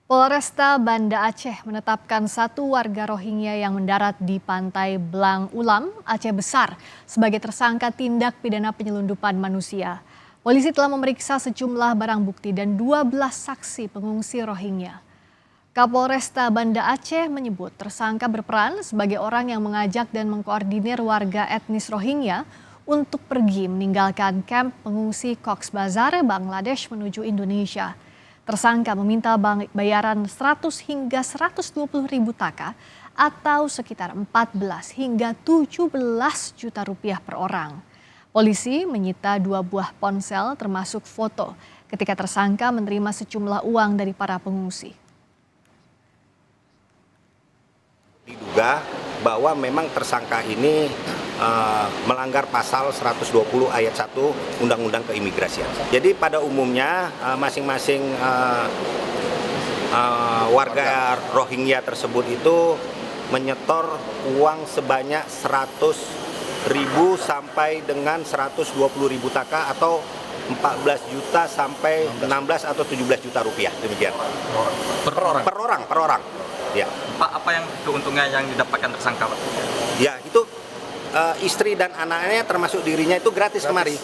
Polresta Banda Aceh menetapkan satu warga Rohingya yang mendarat di pantai Blang Ulam, Aceh Besar, sebagai tersangka tindak pidana penyelundupan manusia. Polisi telah memeriksa sejumlah barang bukti dan 12 saksi pengungsi Rohingya. Kapolresta Banda Aceh menyebut tersangka berperan sebagai orang yang mengajak dan mengkoordinir warga etnis Rohingya untuk pergi meninggalkan kamp pengungsi Cox's Bazar, Bangladesh menuju Indonesia. Tersangka meminta bayaran 100 hingga 120 ribu taka atau sekitar 14 hingga 17 juta rupiah per orang. Polisi menyita 2 buah ponsel termasuk foto ketika tersangka menerima sejumlah uang dari para pengungsi. Diduga bahwa memang tersangka ini melanggar pasal 120 ayat 1 Undang-Undang Keimigrasian. Jadi pada umumnya masing-masing warga Rohingya tersebut itu menyetor uang sebanyak 100.000 sampai dengan 120.000 taka atau 14 juta sampai 16 atau 17 juta rupiah, demikian. Per orang? Per orang. Ya. Pak, apa yang keuntungan yang didapatkan tersangka, Pak? Ya, itu istri dan anaknya termasuk dirinya itu gratis kemari.